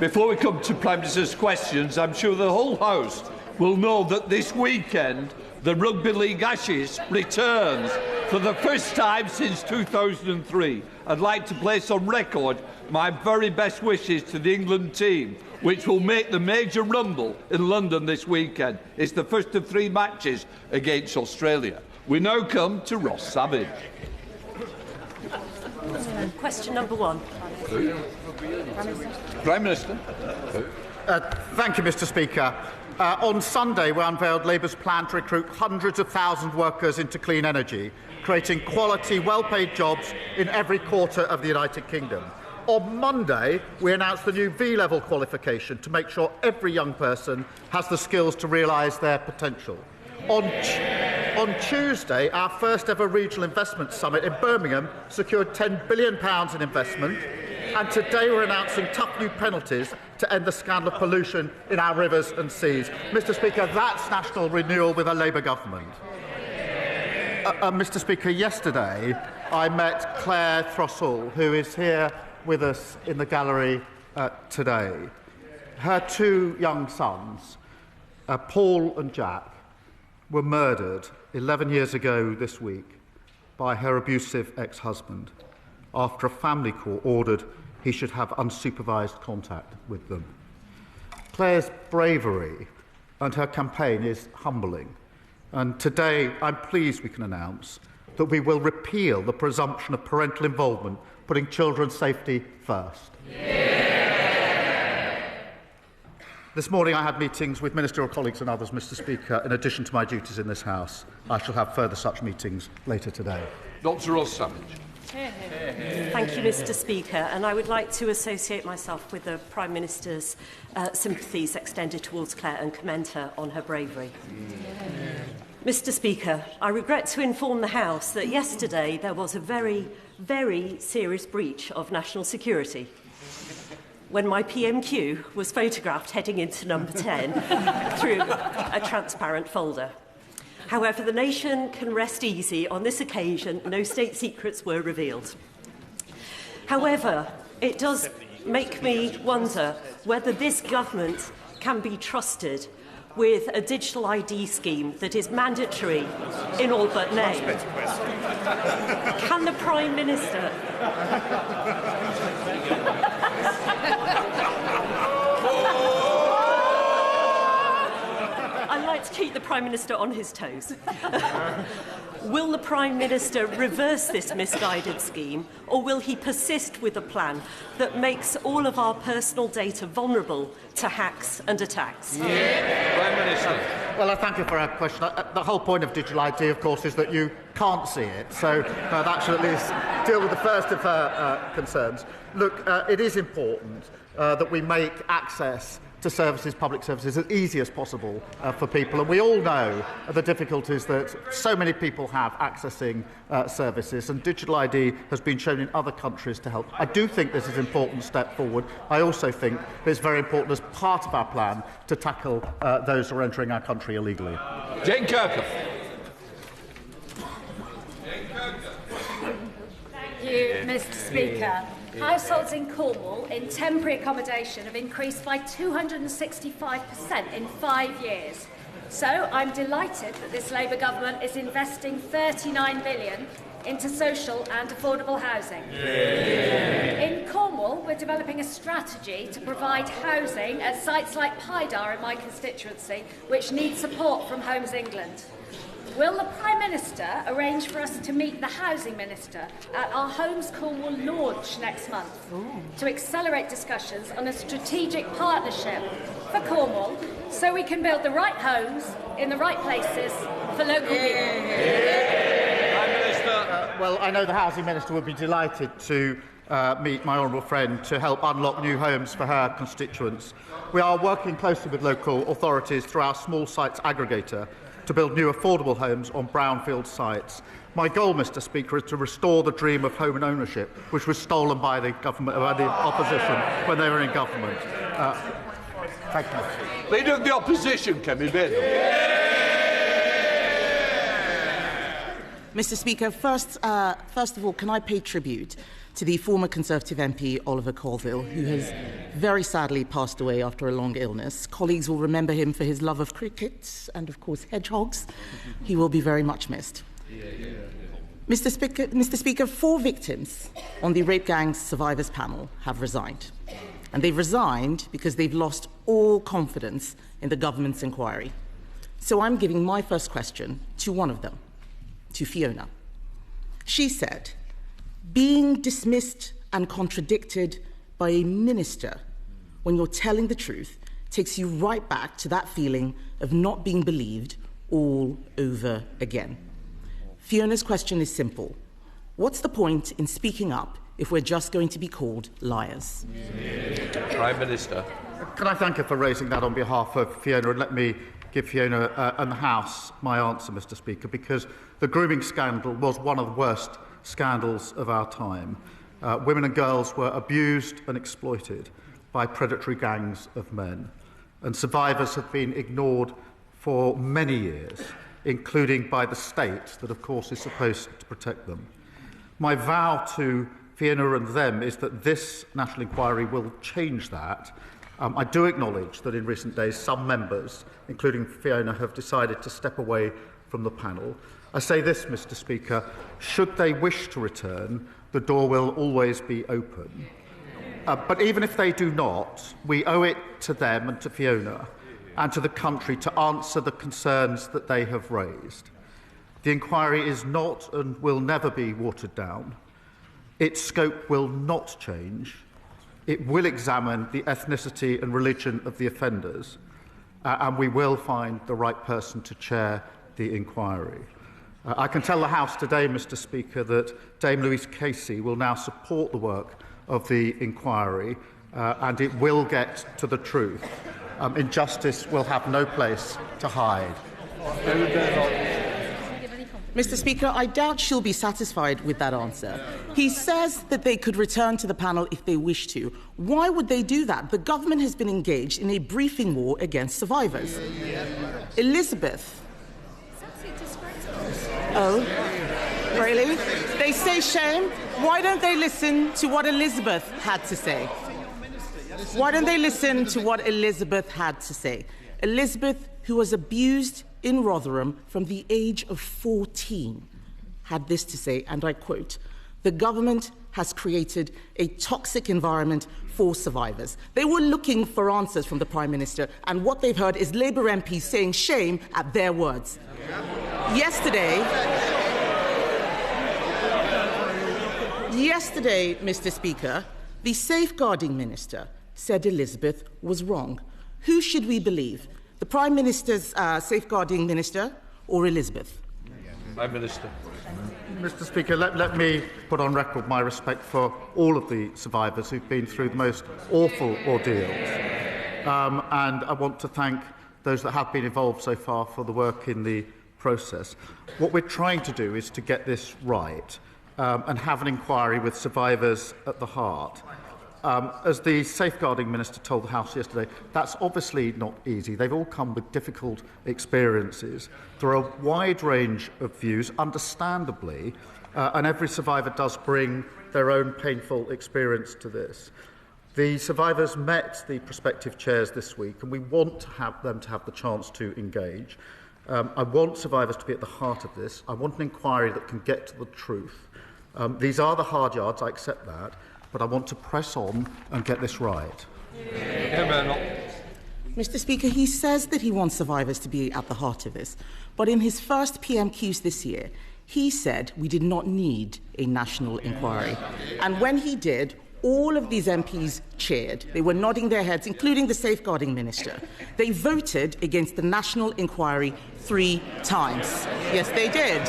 Before we come to Prime Minister's questions, I'm sure the whole House will know that this weekend the Rugby League Ashes returns for the first time since 2003. I'd like to place on record my very best wishes to the England team, which will make the major rumble in London this weekend. It's the first of 3 matches against Australia. We now come to Ross Savage. Question number 1. Prime Minister. Thank you, Mr. Speaker. On Sunday, we unveiled Labour's plan to recruit hundreds of thousands of workers into clean energy, creating quality, well-paid jobs in every quarter of the United Kingdom. On Monday, we announced the new V-level qualification to make sure every young person has the skills to realise their potential. On Tuesday, our first ever regional investment summit in Birmingham secured £10 billion in investment, and today we're announcing tough new penalties to end the scandal of pollution in our rivers and seas. Mr. Speaker, that's national renewal with a Labour government. Mr. Speaker, yesterday I met Claire Throssell, who is here with us in the gallery today. Her 2 young sons, Paul and Jack, were murdered 11 years ago this week by her abusive ex-husband after a family court ordered he should have unsupervised contact with them. Claire's bravery and her campaign is humbling, and today I'm pleased we can announce that we will repeal the presumption of parental involvement, putting children's safety first. This morning I had meetings with ministerial colleagues and others, Mr. Speaker, in addition to my duties in this House. I shall have further such meetings later today. Dr. Ross Savage. Thank you, Mr. Speaker, and I would like to associate myself with the Prime Minister's sympathies extended towards Claire and commend her on her bravery. Mr. Speaker, I regret to inform the House that yesterday there was a very, very serious breach of national security when my PMQ was photographed heading into number 10 through a transparent folder. However, the nation can rest easy. On this occasion, no state secrets were revealed. However, it does make me wonder whether this government can be trusted with a digital ID scheme that is mandatory in all but name. Can the Prime Minister... I'd like to keep the Prime Minister on his toes. Will the Prime Minister reverse this misguided scheme, or will he persist with a plan that makes all of our personal data vulnerable to hacks and attacks? Prime Minister. Well, I thank you for our question. The whole point of digital ID, of course, is that you can't see it, so that should at least deal with the first of her concerns. Look, it is important that we make access to services, public services, as easy as possible for people. And we all know the difficulties that so many people have accessing services, and digital ID has been shown in other countries to help. I do think this is an important step forward. I also think it's very important as part of our plan to tackle those who are entering our country illegally. Jane Kirkham. Thank you, Mr. Speaker. Households in Cornwall in temporary accommodation have increased by 265% in 5 years. So I'm delighted that this Labour government is investing £39 billion into social and affordable housing. In Cornwall, we're developing a strategy to provide housing at sites like Pydar in my constituency, which need support from Homes England. Will the Prime Minister arrange for us to meet the Housing Minister at our Homes Cornwall launch next month to accelerate discussions on a strategic partnership for Cornwall so we can build the right homes in the right places for local people? Prime Minister. Well, I know the Housing Minister would be delighted to meet my honourable friend to help unlock new homes for her constituents. We are working closely with local authorities through our small sites aggregator to build new affordable homes on brownfield sites. My goal, Mr. Speaker, is to restore the dream of home ownership, which was stolen by the government, by the opposition when they were in government. Thank you. Leader of the Opposition, Kemi Badenoch. Mr. Speaker, first of all, can I pay tribute to the former Conservative MP Oliver Colville, who has very sadly passed away after a long illness. Colleagues will remember him for his love of cricket and, of course, hedgehogs. He will be very much missed. Mr. Speaker, 4 victims on the Rape Gang Survivors Panel have resigned. And they've resigned because they've lost all confidence in the government's inquiry. So I'm giving my first question to one of them, to Fiona. She said, being dismissed and contradicted by a minister when you're telling the truth takes you right back to that feeling of not being believed all over again. Fiona's question is simple. What's the point in speaking up if we're just going to be called liars? Prime Minister. Can I thank her for raising that on behalf of Fiona, and let me give Fiona and the House my answer, Mr. Speaker, because the grooming scandal was one of the worst scandals of our time. Women and girls were abused and exploited by predatory gangs of men, and survivors have been ignored for many years, including by the state that, of course, is supposed to protect them. My vow to Fiona and them is that this national inquiry will change that. I do acknowledge that in recent days some members, including Fiona, have decided to step away from the panel. I say this, Mr. Speaker, should they wish to return, the door will always be open. But even if they do not, we owe it to them and to Fiona and to the country to answer the concerns that they have raised. The inquiry is not and will never be watered down. Its scope will not change. It will examine the ethnicity and religion of the offenders, and we will find the right person to chair the inquiry. I can tell the House today, Mr. Speaker, that Dame Louise Casey will now support the work of the inquiry, and it will get to the truth. Injustice will have no place to hide. Mr. Speaker, I doubt she'll be satisfied with that answer. He says that they could return to the panel if they wish to. Why would they do that? The government has been engaged in a briefing war against survivors. Elizabeth. Oh, really? They say shame? Why don't they listen to what Elizabeth had to say? Why don't they listen to what Elizabeth had to say? Elizabeth, who was abused in Rotherham from the age of 14, had this to say, and I quote, "The government has created a toxic environment for survivors." They were looking for answers from the Prime Minister, and what they've heard is Labour MPs saying shame at their words. Yesterday, Mr. Speaker, the Safeguarding Minister said Elizabeth was wrong. Who should we believe? The Prime Minister's Safeguarding Minister or Elizabeth? Prime Minister. Mr. Speaker, let me put on record my respect for all of the survivors who've been through the most awful ordeals. And I want to thank those that have been involved so far for the work in the process. What we're trying to do is to get this right and have an inquiry with survivors at the heart. As the Safeguarding Minister told the House yesterday, that's obviously not easy. They've all come with difficult experiences. There are a wide range of views, understandably, and every survivor does bring their own painful experience to this. The survivors met the prospective chairs this week, and we want to have them to have the chance to engage. I want survivors to be at the heart of this. I want an inquiry that can get to the truth. These are the hard yards, I accept that, but I want to press on and get this right. Mr. Speaker, he says that he wants survivors to be at the heart of this, but in his first PMQs this year, he said we did not need a national inquiry. And when he did, all of these MPs cheered. They were nodding their heads, including the Safeguarding Minister. They voted against the national inquiry 3 times. Yes, they did.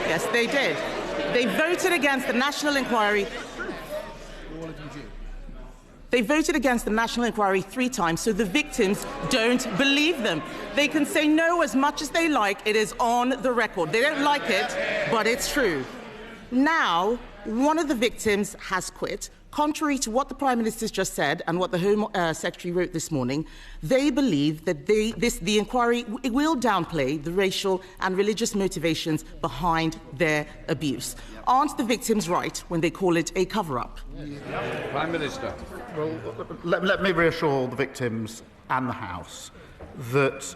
Yes, they did. They voted against the national inquiry. They voted against the national inquiry 3 times, so the victims don't believe them. They can say no as much as they like. It is on the record. They don't like it, but it's true. Now, one of the victims has quit. Contrary to what the Prime Minister's just said and what the Home Secretary wrote this morning, they believe that the inquiry will downplay the racial and religious motivations behind their abuse. Aren't the victims right when they call it a cover-up? Prime Minister. Well, let me reassure the victims and the House that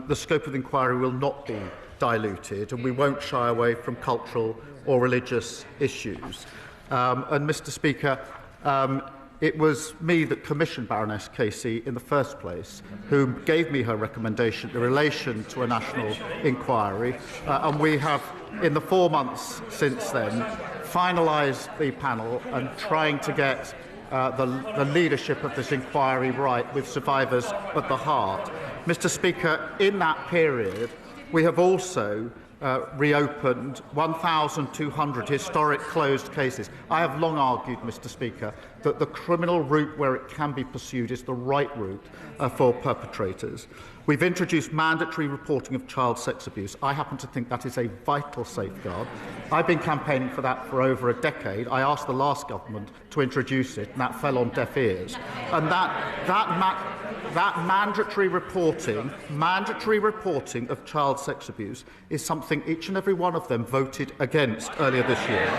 the scope of the inquiry will not be diluted, and we won't shy away from cultural or religious issues. And, Mr. Speaker, it was me that commissioned Baroness Casey in the first place, who gave me her recommendation in relation to a national inquiry, and we have, in the 4 months since then, finalised the panel and trying to get the leadership of this inquiry right, with survivors at the heart. Mr. Speaker, in that period, we have also reopened 1,200 historic closed cases. I have long argued, Mr. Speaker, that the criminal route where it can be pursued is the right route for perpetrators. We've introduced mandatory reporting of child sex abuse. I happen to think that is a vital safeguard. I've been campaigning for that for over a decade. I asked the last government to introduce it, and that fell on deaf ears. And that mandatory reporting of child sex abuse is something each and every one of them voted against earlier this year.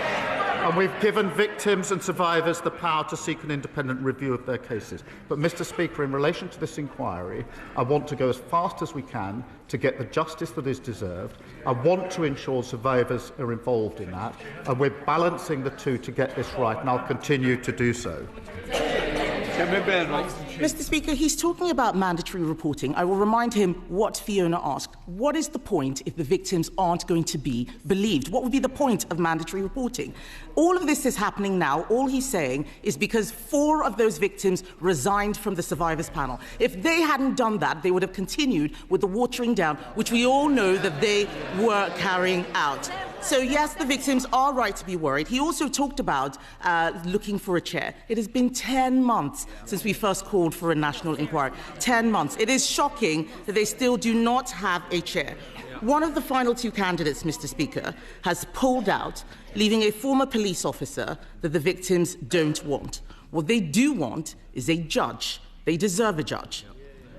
And we've given victims and survivors the power to seek an independent review of their cases. But, Mr. Speaker, in relation to this inquiry, I want to go as fast as we can to get the justice that is deserved. I want to ensure survivors are involved in that, and we're balancing the two to get this right, and I'll continue to do so. Kemi Badenoch. Mr. Speaker, he's talking about mandatory reporting. I will remind him what Fiona asked. What is the point if the victims aren't going to be believed? What would be the point of mandatory reporting? All of this is happening now. All he's saying is because 4 of those victims resigned from the survivors panel. If they hadn't done that, they would have continued with the watering down, which we all know that they were carrying out. So, yes, the victims are right to be worried. He also talked about looking for a chair. It has been 10 months since we first called for a national inquiry. 10 months. It is shocking that they still do not have a chair. One of the final 2 candidates, Mr. Speaker, has pulled out, leaving a former police officer that the victims don't want. What they do want is a judge. They deserve a judge.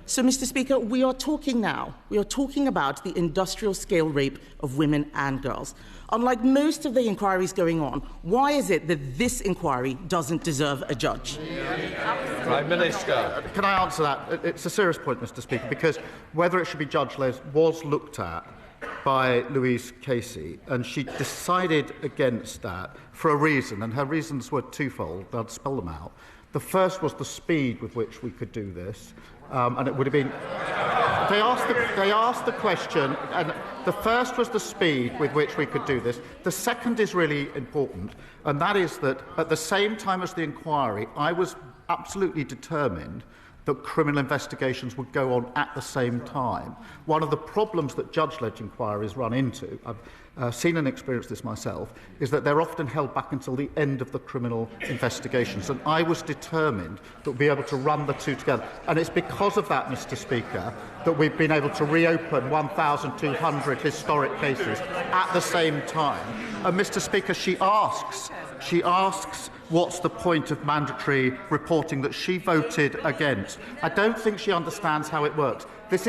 So, Mr. Speaker, we are talking now. We are talking about the industrial-scale rape of women and girls. Unlike most of the inquiries going on, why is it that this inquiry doesn't deserve a judge? Prime Minister. Can I answer that? It's a serious point, Mr. Speaker, because whether it should be judge-led was looked at by Louise Casey, and she decided against that for a reason, and her reasons were twofold. I'll spell them out. The first was the speed with which we could do this. And it would have been... They asked the question, and the first was the speed with which we could do this. The second is really important, and that is that at the same time as the inquiry, I was absolutely determined that criminal investigations would go on at the same time. One of the problems that judge-led inquiries run into, I've seen and experienced this myself, is that they're often held back until the end of the criminal investigations. And I was determined that we'd be able to run the two together. And it's because of that, Mr. Speaker, that we've been able to reopen 1,200 historic cases at the same time. And, Mr. Speaker, she asks, what's the point of mandatory reporting that she voted against? I don't think she understands how it works. This,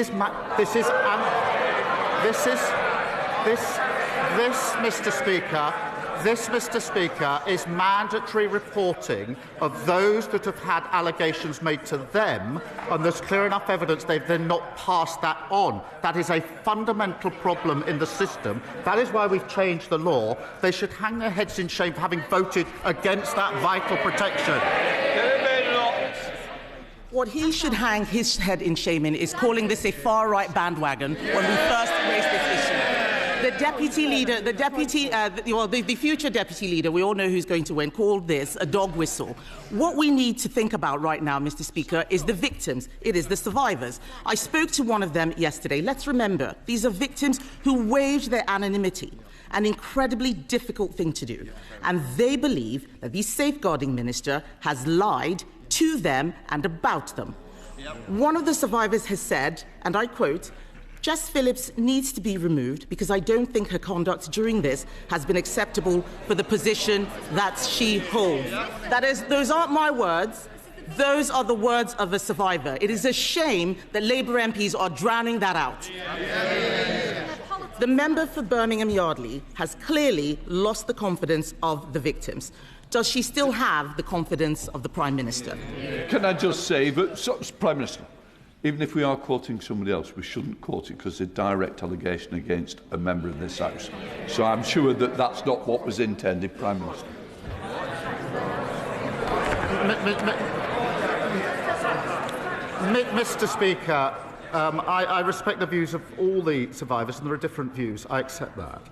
Mr. Speaker, is mandatory reporting of those that have had allegations made to them, and there's clear enough evidence they've then not passed that on. That is a fundamental problem in the system. That is why we've changed the law. They should hang their heads in shame for having voted against that vital protection. What he should hang his head in shame in is calling this a far-right bandwagon when we first raised this issue. The deputy leader, the future deputy leader, we all know who's going to win, called this a dog whistle. What we need to think about right now, Mr. Speaker, is the victims. It is the survivors. I spoke to one of them yesterday. Let's remember, these are victims who waived their anonymity, an incredibly difficult thing to do. And they believe that the Safeguarding Minister has lied to them and about them. One of the survivors has said, and I quote, Jess Phillips needs to be removed because I don't think her conduct during this has been acceptable for the position that she holds. Those aren't my words. Those are the words of a survivor. It is a shame that Labour MPs are drowning that out. The member for Birmingham Yardley has clearly lost the confidence of the victims. Does she still have the confidence of the Prime Minister? Can I just say that, Prime Minister, even if we are quoting somebody else, we shouldn't quote it because it's a direct allegation against a member of this House. So I'm sure that that's not what was intended, Prime Minister. Mr. Speaker, I respect the views of all the survivors, and there are different views. I accept that.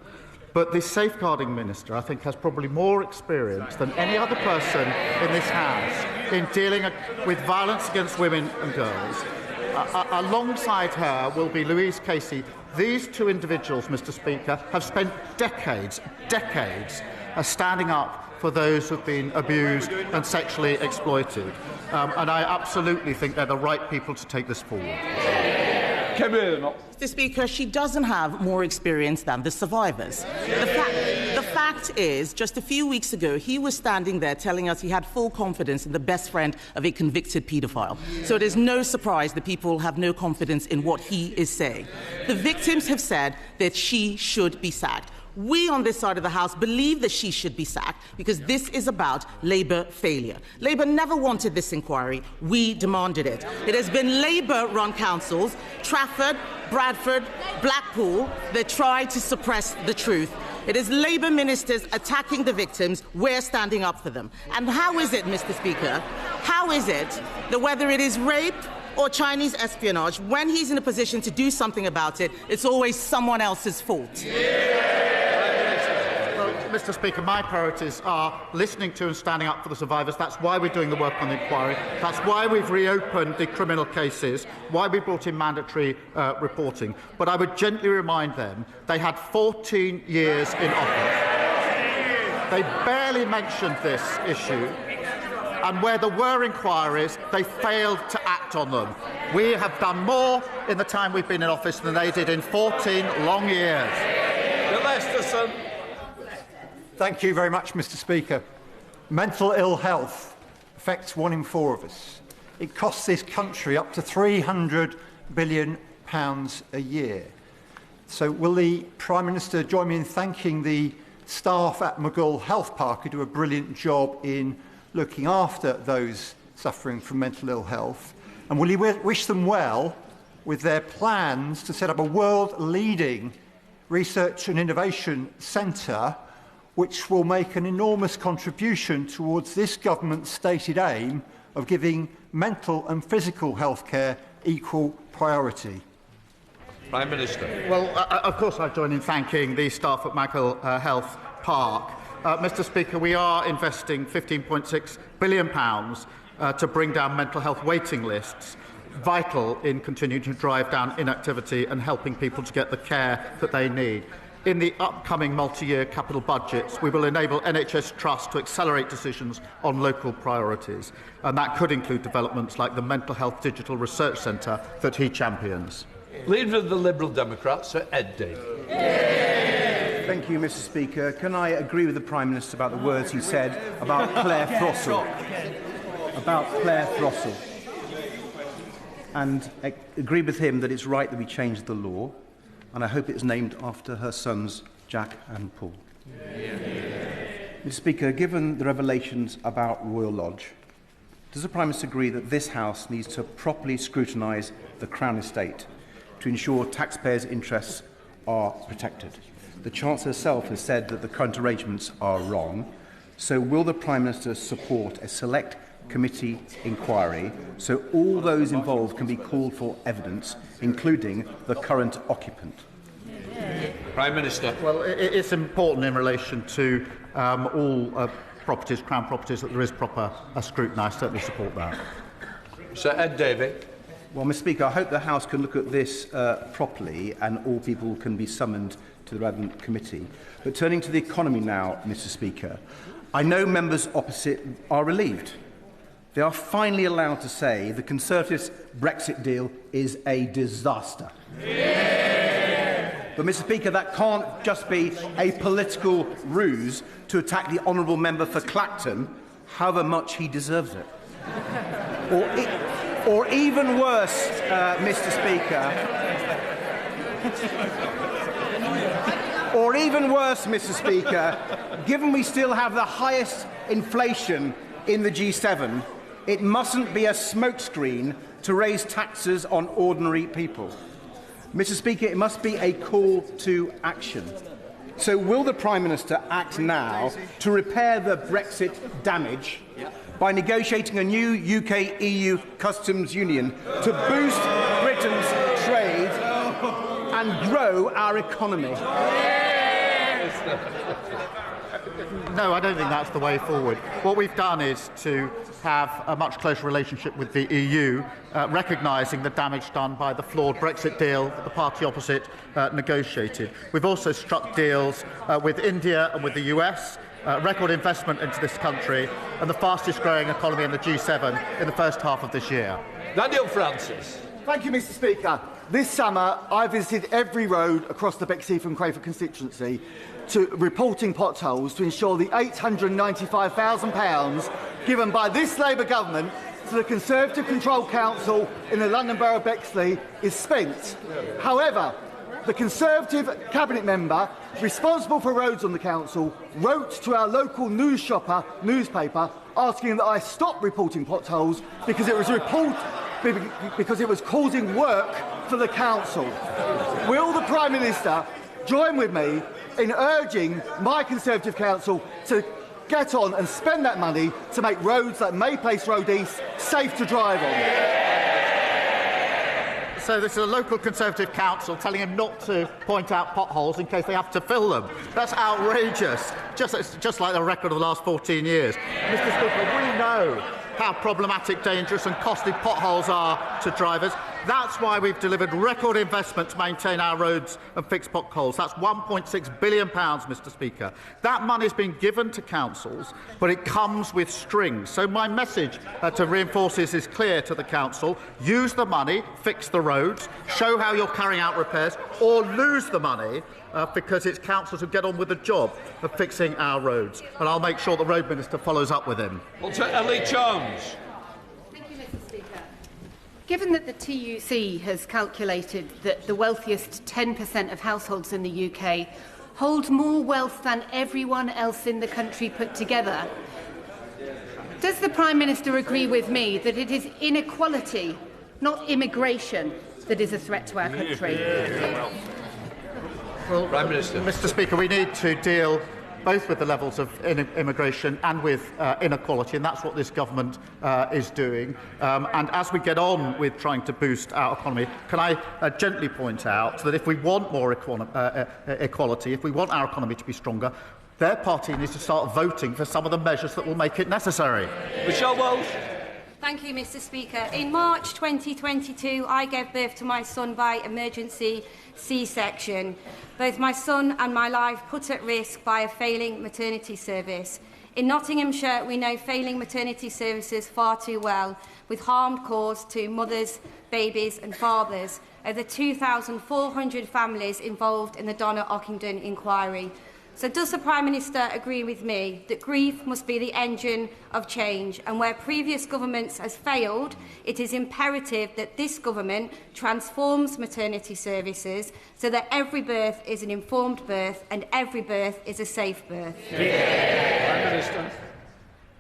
But the Safeguarding Minister, I think, has probably more experience than any other person in this House in dealing with violence against women and girls. Alongside her will be Louise Casey. These two individuals, Mr. Speaker, have spent decades standing up for those who have been abused and sexually exploited. And I absolutely think they're the right people to take this forward. Kemi Badenoch. Mr. Speaker, she doesn't have more experience than the survivors. The fact is, just a few weeks ago, he was standing there telling us he had full confidence in the best friend of a convicted paedophile. So it is no surprise that people have no confidence in what he is saying. The victims have said that she should be sacked. We on this side of the House believe that she should be sacked because this is about Labour failure. Labour never wanted this inquiry. We demanded it. It has been Labour-run councils, Trafford, Bradford, Blackpool, that tried to suppress the truth. It is Labour ministers attacking the victims. We're standing up for them. And how is it, Mr. Speaker, how is it that whether it is rape or Chinese espionage, when he's in a position to do something about it, it's always someone else's fault? Mr. Speaker, my priorities are listening to and standing up for the survivors. That's why we're doing the work on the inquiry. That's why we've reopened the criminal cases, why we brought in mandatory reporting. But I would gently remind them they had 14 years in office. They barely mentioned this issue. And where there were inquiries, they failed to act on them. We have done more in the time we've been in office than they did in 14 long years. Thank you very much, Mr. Speaker. Mental ill health affects 1 in 4 of us. It costs this country up to £300 billion a year. So will the Prime Minister join me in thanking the staff at McGill Health Park who do a brilliant job in looking after those suffering from mental ill health? And will he wish them well with their plans to set up a world-leading research and innovation centre which will make an enormous contribution towards this government's stated aim of giving mental and physical health care equal priority? Prime Minister. Well, of course I join in thanking the staff at McGill Health Park. Mr. Speaker, we are investing £15.6 billion to bring down mental health waiting lists, vital in continuing to drive down inactivity and helping people to get the care that they need. In the upcoming multi-year capital budgets, we will enable NHS Trust to accelerate decisions on local priorities, and that could include developments like the Mental Health Digital Research Centre that he champions. Leader of the Liberal Democrats, Sir Ed Davey. Thank you, Mr. Speaker. Can I agree with the Prime Minister about the words he said about Claire Frossell? And agree with him that it's right that we change the law, and I hope it's named after her sons, Jack and Paul. Mr. Speaker, given the revelations about Royal Lodge, does the Prime Minister agree that this House needs to properly scrutinise the Crown Estate to ensure taxpayers' interests are protected? The Chancellor herself has said that the current arrangements are wrong, so will the Prime Minister support a select committee inquiry so all those involved can be called for evidence, including the current occupant? Prime Minister. Well, it's important in relation to all properties, Crown properties, that there is proper scrutiny. I certainly support that. Sir Ed Davey. Well, Mr. Speaker, I hope the House can look at this properly and all people can be summoned to the relevant committee. But turning to the economy now, Mr. Speaker, I know members opposite are relieved. they are finally allowed to say the Conservatives' Brexit deal is a disaster. But, Mr Speaker, that can't just be a political ruse to attack the honourable member for Clacton, however much he deserves it. Or even worse, Mr Speaker, or even worse, Mr Speaker, given we still have the highest inflation in the G7, it mustn't be a smokescreen to raise taxes on ordinary people. Mr Speaker, it must be a call to action. So will the Prime Minister act now to repair the Brexit damage by negotiating a new UK-EU customs union to boost Britain's trade and grow our economy? No, I don't think that's the way forward. What we've done is to have a much closer relationship with the EU, recognising the damage done by the flawed Brexit deal that the party opposite negotiated. We've also struck deals with India and with the US, record investment into this country, and the fastest growing economy in the G7 in the first half of this year. Daniel Francis. Thank you, Mr Speaker. This summer, I visited every road across the Bexley and Crayford constituency to reporting potholes to ensure the £895,000 given by this Labour government to the Conservative-controlled council in the London Borough of Bexley is spent. However, the Conservative cabinet member responsible for roads on the council wrote to our local newspaper asking that I stop reporting potholes because it was causing work for the council. Will the Prime Minister join with me in urging my Conservative council to get on and spend that money to make roads like May Place Road East safe to drive on? So this is a local Conservative council telling him not to point out potholes in case they have to fill them. That's outrageous, just like the record of the last 14 years. Mr Speaker, we know how problematic, dangerous and costly potholes are to drivers. That's why we've delivered record investment to maintain our roads and fix potholes. That's £1.6 billion, Mr Speaker. That money's been given to councils, but it comes with strings. So my message to reinforce this is clear to the council. Use the money, fix the roads, show how you're carrying out repairs, or lose the money because it's councils who get on with the job of fixing our roads. And I'll make sure the Road Minister follows up with him. Ellie Jones. Thank you, Mr Speaker. Given that the TUC has calculated that the wealthiest 10% of households in the UK hold more wealth than everyone else in the country put together, does the Prime Minister agree with me that it is inequality, not immigration, that is a threat to our country? Well, Prime Minister. Mr Speaker, we need to deal both with the levels of immigration and with inequality, and that's what this government is doing. And as we get on with trying to boost our economy, can I gently point out that if we want more equality, if we want our economy to be stronger, their party needs to start voting for some of the measures that will make it necessary. Michelle Walsh. Thank you, Mr Speaker. In March 2022, I gave birth to my son by emergency C-section. Both my son and my life put at risk by a failing maternity service. In Nottinghamshire, we know failing maternity services far too well, with harm caused to mothers, babies and fathers. Over 2,400 families involved in the Donna Ockington inquiry. So does the Prime Minister agree with me that grief must be the engine of change, and where previous governments has failed, it is imperative that this government transforms maternity services so that every birth is an informed birth and every birth is a safe birth? Prime Minister.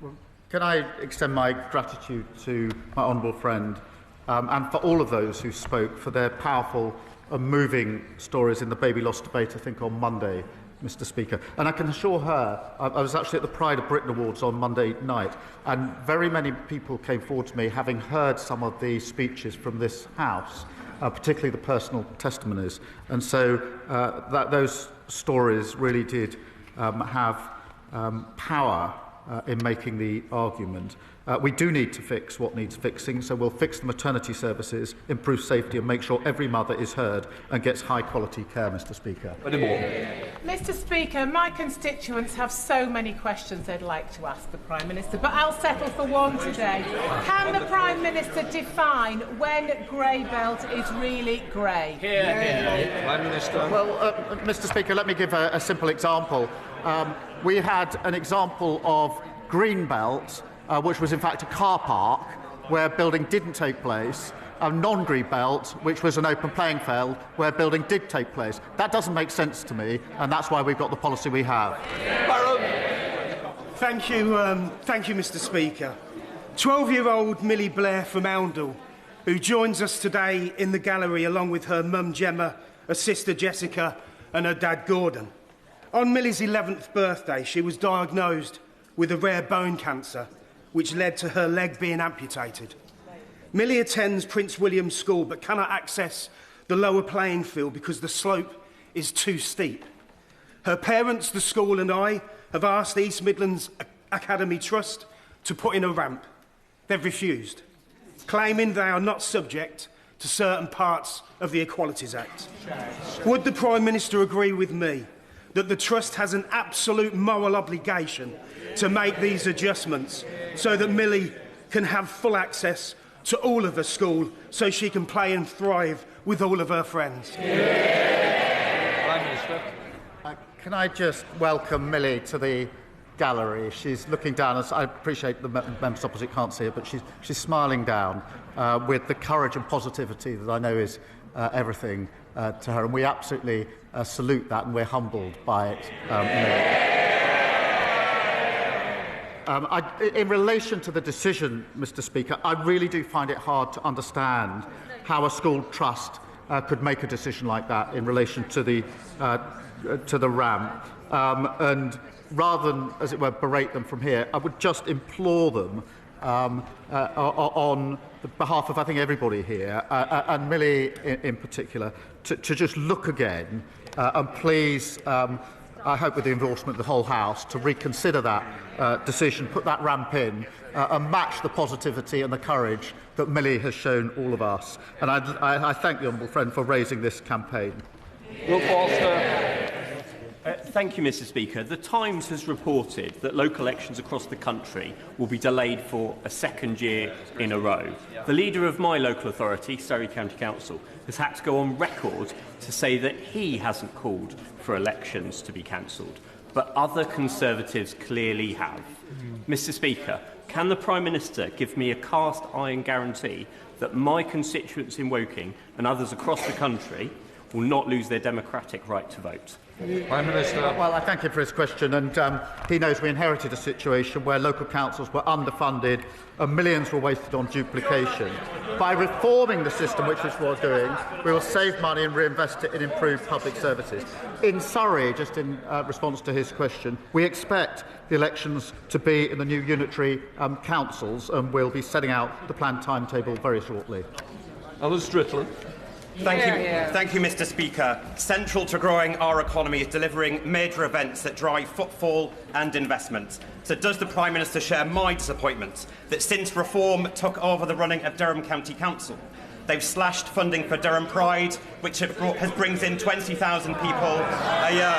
Well, can I extend my gratitude to my honourable friend and for all of those who spoke for their powerful and moving stories in the baby loss debate, I think, on Monday, Mr Speaker. And I can assure her, I was actually at the Pride of Britain Awards on Monday night, and very many people came forward to me having heard some of the speeches from this House, particularly the personal testimonies. And so those stories really did have power in making the argument. We do need to fix what needs fixing, so we'll fix the maternity services, improve safety and make sure every mother is heard and gets high-quality care, Mr Speaker. Mr Speaker, my constituents have so many questions they'd like to ask the Prime Minister, but I'll settle for one today. Can the Prime Minister define when grey belt is really grey? Prime Minister. Well, Mr Speaker, let me give a simple example. We had an example of green belt, which was in fact a car park where building didn't take place, a non-green belt, which was an open playing field where building did take place. That doesn't make sense to me, and that's why we've got the policy we have. Thank you, Mr Speaker. 12-year-old Millie Blair from Oundle, who joins us today in the gallery along with her mum Gemma, her sister Jessica and her dad Gordon. On Millie's 11th birthday, she was diagnosed with a rare bone cancer, which led to her leg being amputated. Millie attends Prince William School but cannot access the lower playing field because the slope is too steep. Her parents, the school and I have asked East Midlands Academy Trust to put in a ramp. They've refused, claiming they are not subject to certain parts of the Equalities Act. Would the Prime Minister agree with me that the Trust has an absolute moral obligation to make these adjustments so that Millie can have full access to all of the school so she can play and thrive with all of her friends? Prime Minister. Can I just welcome Millie to the gallery? She's looking down. I appreciate the members opposite can't see it, but she's smiling down with the courage and positivity that I know is everything to her, and we absolutely salute that, and we're humbled by it. In relation to the decision, Mr Speaker, I really do find it hard to understand how a school trust could make a decision like that in relation to the ramp. And rather than, as it were, berate them from here, I would just implore them on behalf of, I think, everybody here, and Millie in particular, to just look again and please, I hope with the endorsement of the whole House, to reconsider that decision, put that ramp in and match the positivity and the courage that Millie has shown all of us. And I thank the honourable friend for raising this campaign. Will Foster. Thank you, Mr Speaker. The Times has reported that local elections across the country will be delayed for a second year in a row. The leader of my local authority, Surrey County Council, has had to go on record to say that he hasn't called for elections to be cancelled, but other Conservatives clearly have. Mr Speaker, can the Prime Minister give me a cast-iron guarantee that my constituents in Woking and others across the country will not lose their democratic right to vote? Prime Minister. Well, I thank him for his question, and he knows we inherited a situation where local councils were underfunded and millions were wasted on duplication. By reforming the system, which is what we're doing, we will save money and reinvest it in improved public services. In Surrey, just in response to his question, we expect the elections to be in the new unitary councils, and we'll be setting out the planned timetable very shortly. Alan Strickland. Thank you, Mr Speaker. Central to growing our economy is delivering major events that drive footfall and investment. So does the Prime Minister share my disappointment that since Reform took over the running of Durham County Council, they've slashed funding for Durham Pride, which brings in 20,000 people a year?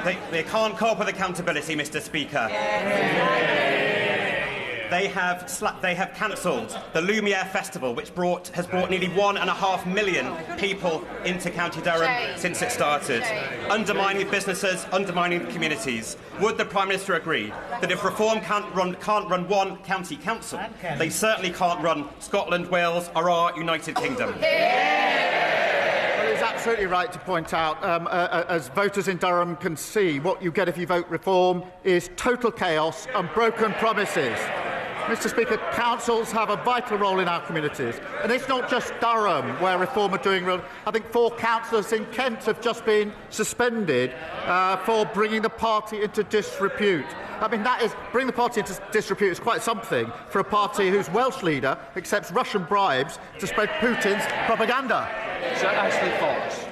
So they can't cope with accountability, Mr Speaker. They have cancelled the Lumiere Festival, which has brought nearly 1.5 million people into County Durham since it started, undermining businesses, undermining communities. Would the Prime Minister agree that if Reform can't run one county council, they certainly can't run Scotland, Wales or our United Kingdom? Well, he's absolutely right to point out, as voters in Durham can see, what you get if you vote Reform is total chaos and broken promises. Mr Speaker, councils have a vital role in our communities. And it's not just Durham where Reform are doing real. I think 4 councillors in Kent have just been suspended for bringing the party into disrepute. I mean, bring the party into disrepute is quite something for a party whose Welsh leader accepts Russian bribes to spread Putin's propaganda. Sir Ashley Fox.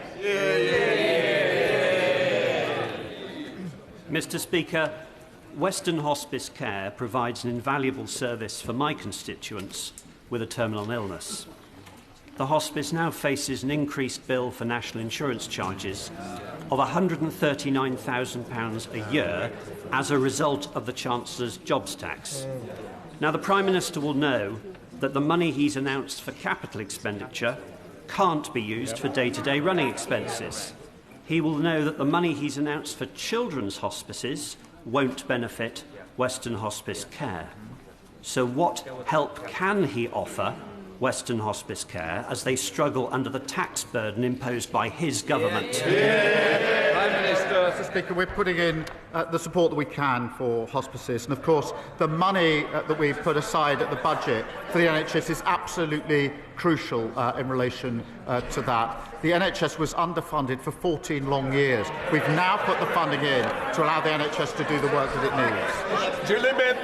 Mr. Speaker, Western Hospice Care provides an invaluable service for my constituents with a terminal illness. The hospice now faces an increased bill for national insurance charges of £139,000 a year as a result of the Chancellor's jobs tax. Now, the Prime Minister will know that the money he's announced for capital expenditure can't be used for day-to-day running expenses. He will know that the money he's announced for children's hospices won't benefit Western Hospice Care. So what help can he offer Western Hospice Care as they struggle under the tax burden imposed by his government? Prime Minister. Mr. Speaker, we're putting in the support that we can for hospices, and of course the money that we put aside at the budget for the NHS is absolutely crucial in relation to that. The NHS was underfunded for 14 long years. We've now put the funding in to allow the NHS to do the work that it needs. To limit.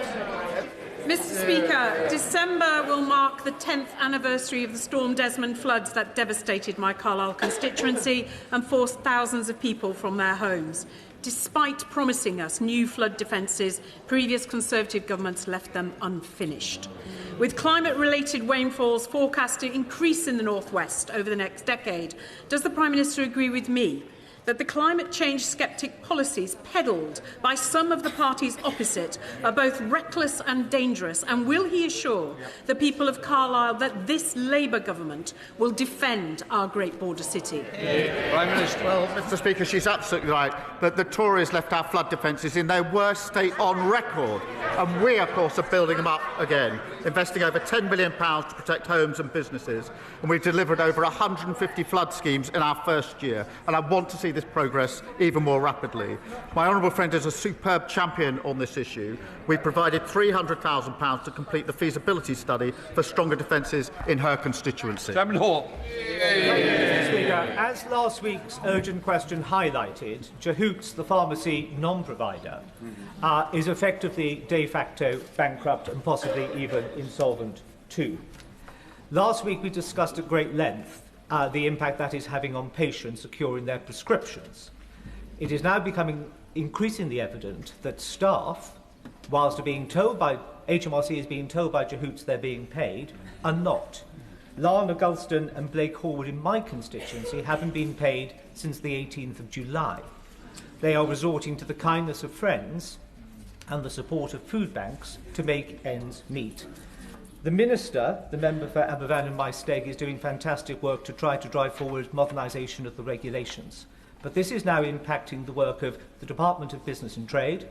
Mr. Speaker, December will mark the 10th anniversary of the Storm Desmond floods that devastated my Carlisle constituency and forced thousands of people from their homes. Despite promising us new flood defences, previous Conservative governments left them unfinished. With climate-related rainfalls forecast to increase in the North West over the next decade, does the Prime Minister agree with me that the climate change sceptic policies peddled by some of the parties opposite are both reckless and dangerous? And will he assure the people of Carlisle that this Labour government will defend our great border city? Prime Minister. Well, Mr. Speaker, she's absolutely right that the Tories left our flood defences in their worst state on record. And we, of course, are building them up again, investing over £10 million to protect homes and businesses. And we've delivered over 150 flood schemes in our first year. And I want to see this progress even more rapidly. My honourable friend is a superb champion on this issue. We provided £300,000 to complete the feasibility study for stronger defences in her constituency. Chairman Hall. Speaker, as last week's urgent question highlighted, Jehoots, the pharmacy non-provider, is effectively de facto bankrupt and possibly even insolvent too. Last week we discussed at great length the impact that is having on patients securing their prescriptions. It is now becoming increasingly evident that staff, whilst being told by HMRC is being told by Jehoots they're being paid, are not. Lana Gulston and Blake Horwood in my constituency haven't been paid since the 18th of July. They are resorting to the kindness of friends and the support of food banks to make ends meet. The Minister, the member for Aberfan and Maesteg, is doing fantastic work to try to drive forward modernisation of the regulations. But this is now impacting the work of the Department of Business and Trade,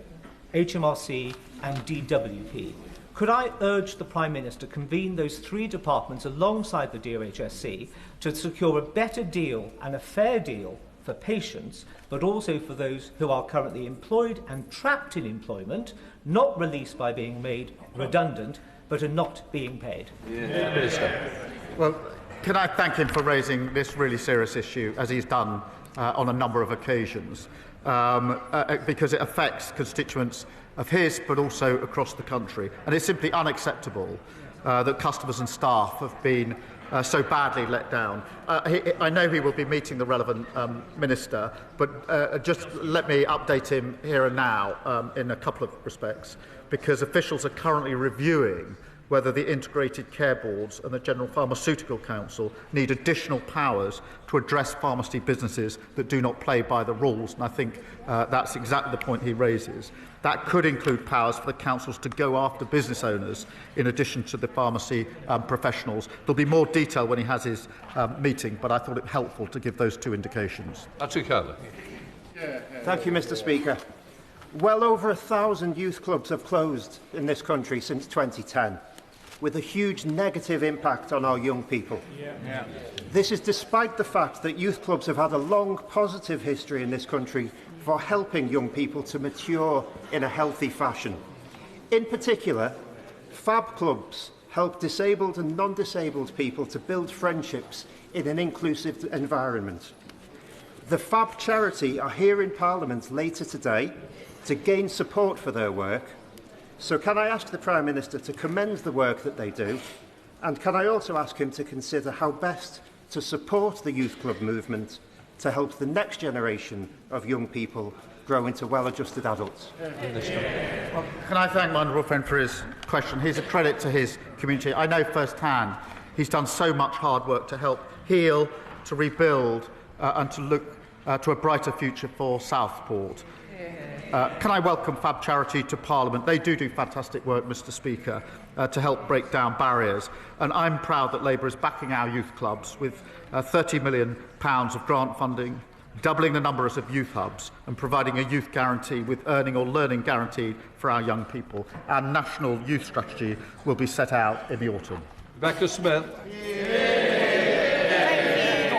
HMRC and DWP. Could I urge the Prime Minister to convene those three departments alongside the DOHSC to secure a better deal and a fair deal for patients, but also for those who are currently employed and trapped in employment, not released by being made redundant, but are not being paid? Well, can I thank him for raising this really serious issue, as he's done on a number of occasions, because it affects constituents of his, but also across the country. And it's simply unacceptable that customers and staff have been so badly let down. I know he will be meeting the relevant minister, but just let me update him here and now in a couple of respects, because officials are currently reviewing whether the Integrated Care Boards and the General Pharmaceutical Council need additional powers to address pharmacy businesses that do not play by the rules. And I think that's exactly the point he raises. That could include powers for the councils to go after business owners in addition to the pharmacy professionals. There'll be more detail when he has his meeting, but I thought it helpful to give those two indications. Thank you, Mr. Speaker. Well over 1,000 youth clubs have closed in this country since 2010, with a huge negative impact on our young people. This is despite the fact that youth clubs have had a long positive history in this country for helping young people to mature in a healthy fashion. In particular, FAB clubs help disabled and non-disabled people to build friendships in an inclusive environment. The FAB charity are here in Parliament later today to gain support for their work. So can I ask the Prime Minister to commend the work that they do, and can I also ask him to consider how best to support the youth club movement to help the next generation of young people grow into well-adjusted adults? Well, can I thank my honourable friend for his question? He's a credit to his community. I know firsthand he's done so much hard work to help heal, to rebuild and to look to a brighter future for Southport. Can I welcome Fab Charity to Parliament? They do fantastic work, Mr Speaker, to help break down barriers. And I'm proud that Labour is backing our youth clubs with £30 million of grant funding, doubling the numbers of youth hubs and providing a youth guarantee with earning or learning guaranteed for our young people. Our national youth strategy will be set out in the autumn. Rebecca Smith.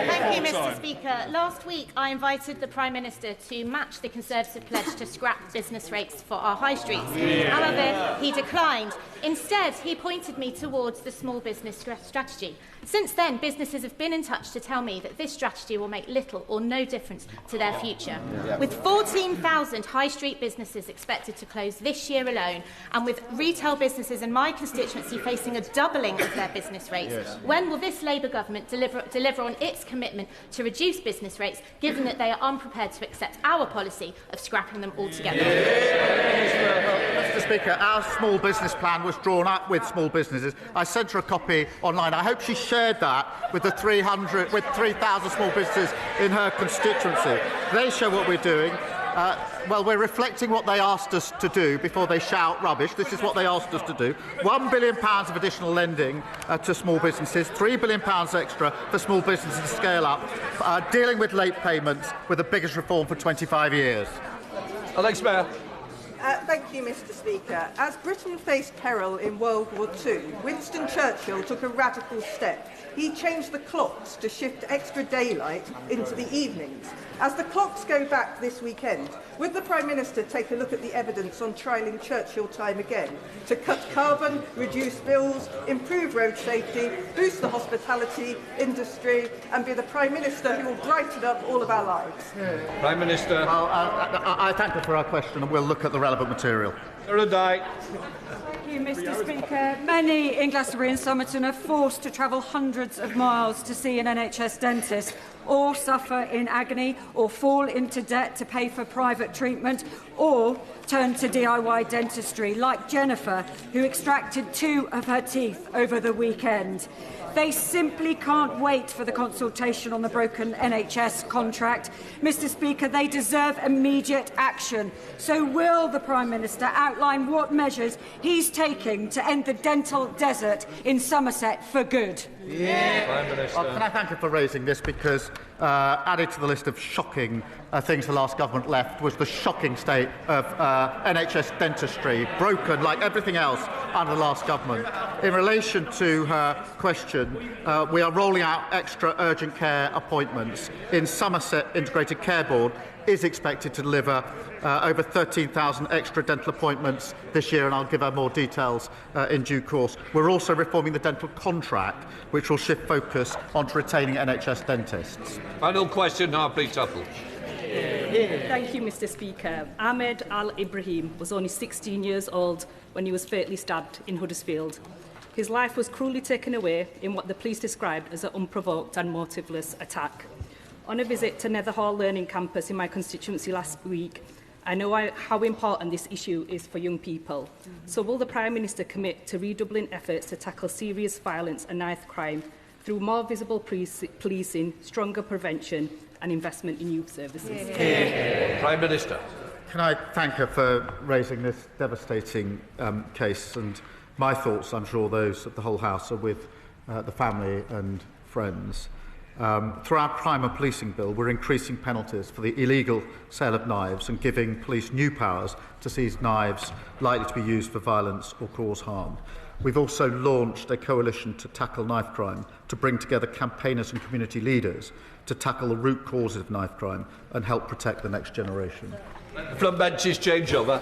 Thank you, Mr Speaker. Last week I invited the Prime Minister to match the Conservative pledge to scrap business rates for our high streets. However, he declined. Instead, he pointed me towards the small business strategy. Since then, businesses have been in touch to tell me that this strategy will make little or no difference to their future. With 14,000 high street businesses expected to close this year alone, and with retail businesses in my constituency facing a doubling of their business rates, when will this Labour government deliver on its commitment to reduce business rates, given that they are unprepared to accept our policy of scrapping them altogether? Mr Speaker, our small business plan was drawn up with small businesses. I sent her a copy online. I hope she shared that with the 3,000 small businesses in her constituency. They show what we're doing. Well, we're reflecting what they asked us to do before they shout rubbish. This is what they asked us to do. £1 billion of additional lending to small businesses, £3 billion extra for small businesses to scale up, dealing with late payments with the biggest reform for 25 years. Alex Mayer. Thank you, Mr Speaker. As Britain faced peril in World War II, Winston Churchill took a radical step. He changed the clocks to shift extra daylight into the evenings. As the clocks go back this weekend, would the Prime Minister take a look at the evidence on trialling Churchill time again to cut carbon, reduce bills, improve road safety, boost the hospitality industry and be the Prime Minister who will brighten up all of our lives? Prime Minister. Well, I thank her for her question and we'll look at the relevant material. Thank you, Mr Speaker. Many in Glastonbury and Somerton are forced to travel hundreds of miles to see an NHS dentist, or suffer in agony, or fall into debt to pay for private treatment, or turn to DIY dentistry, like Jennifer, who extracted 2 of her teeth over the weekend. They simply can't wait for the consultation on the broken NHS contract. Mr Speaker, they deserve immediate action. So will the Prime Minister outline what measures he's taking to end the dental desert in Somerset for good? Prime Minister. Well, can I thank you for raising this, because added to the list of shocking things the last government left was the shocking state of NHS dentistry, broken like everything else under the last government. In relation to her question, we are rolling out extra urgent care appointments. In Somerset, Integrated Care Board is expected to deliver over 13,000 extra dental appointments this year, and I'll give her more details in due course. We're also reforming the dental contract, which will shift focus onto retaining NHS dentists. Final question now, please, Tuttle. Thank you, Mr Speaker. Ahmed Al-Ibrahim was only 16 years old when he was fatally stabbed in Huddersfield. His life was cruelly taken away in what the police described as an unprovoked and motiveless attack. On a visit to Netherhall Learning Campus in my constituency last week, I know how important this issue is for young people. So will the Prime Minister commit to redoubling efforts to tackle serious violence and knife crime through more visible policing, stronger prevention and investment in youth services? Prime Minister. Can I thank her for raising this devastating case, and my thoughts, I'm sure those of the whole House, are with the family and friends. Through our crime and policing bill, we're increasing penalties for the illegal sale of knives and giving police new powers to seize knives likely to be used for violence or cause harm. We've also launched a coalition to tackle knife crime, to bring together campaigners and community leaders to tackle the root causes of knife crime and help protect the next generation. From benches, change over.